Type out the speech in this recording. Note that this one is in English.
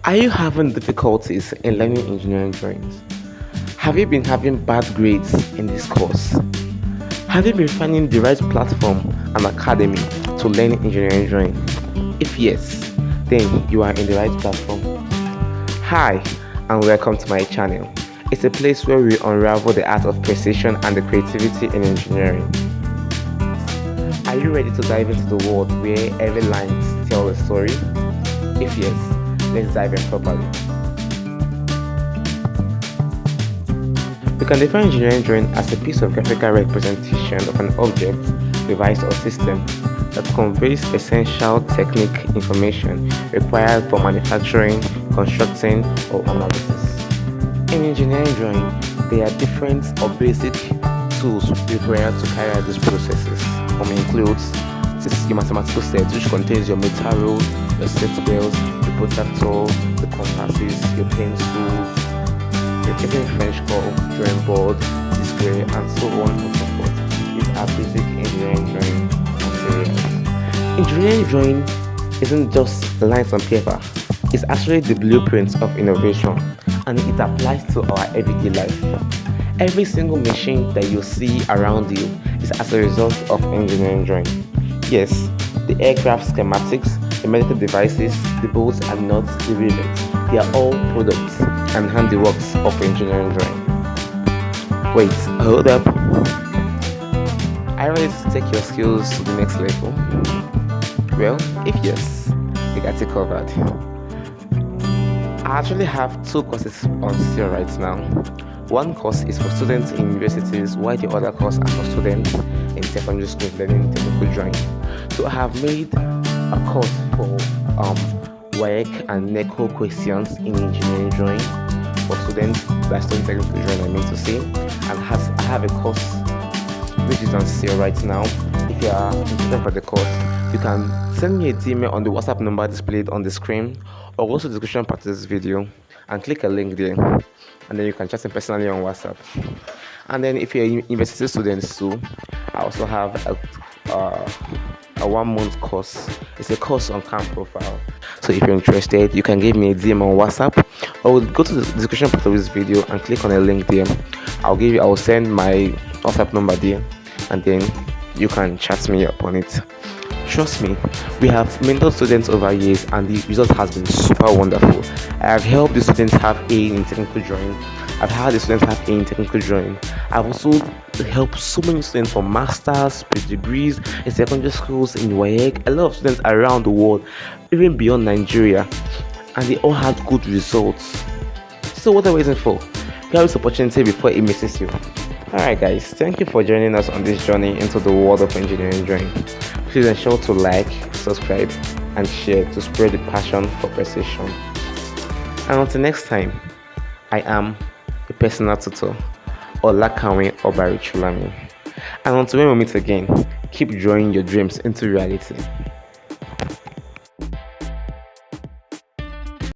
Are you having difficulties in learning engineering drawings? Have you been having bad grades in this course? Have you been finding the right platform and academy to learn engineering drawing? If yes, then you are in the right platform. Hi, and welcome to my channel. It's a place where we unravel the art of precision and the creativity in engineering. Are you ready to dive into the world where every line tells a story? If yes, let's dive in properly. We can define engineering drawing as a piece of graphical representation of an object, device, or system that conveys essential technique information required for manufacturing, constructing, or analysis. In engineering drawing, there are different or basic tools required to carry out these processes. Includes your mathematical set, which contains your metal rule, your set scales, the protractor, the compasses, your pencils, your even French curve, drawing board, D-square, and so on and so forth. These are basic engineering drawing materials. Engineering drawing isn't just lines on paper. It's actually the blueprint of innovation, and it applies to our everyday life. Every single machine that you see around you is as a result of engineering drawing. Yes, the aircraft schematics, the medical devices, the bolts and nuts, the rivets, they are all products and handiworks of engineering drawing. Wait, hold up. Are you ready to take your skills to the next level? Well, if yes, you got it covered. I actually have two courses on sale right now. One course is for students in universities, while the other course are for students in secondary school learning technical drawing. So I have made a course for WAEC and NECO questions in engineering drawing for students that study technical drawing, I mean to say. And I have a course which is on sale right now. If you are interested for the course, you can send me a DM on the WhatsApp number displayed on the screen, or go to the description part of this video and click a link there, and then you can chat me personally on WhatsApp. And then if you're a university student too, I also have a 1 month course. It's a course on CAM profile. So if you're interested, you can give me a DM on WhatsApp, or go to the description part of this video and click on a link there. I will send my WhatsApp number there, and then you can chat me up on it. Trust me, we have mentored students over years and the result has been super wonderful. I have helped the students have A in technical drawing. I've had the students have A in technical drawing. I've also helped so many students from masters, pre-degrees, in secondary schools, in WAEC, a lot of students around the world, even beyond Nigeria, and they all had good results. So what are you waiting for? Grab this opportunity before it misses you. Alright guys, thank you for joining us on this journey into the world of engineering drawing. Please ensure to like, subscribe, and share to spread the passion for precision. And until next time, I am a personal tutor, Olakanwe Obarichulami. And until when we meet again, keep drawing your dreams into reality.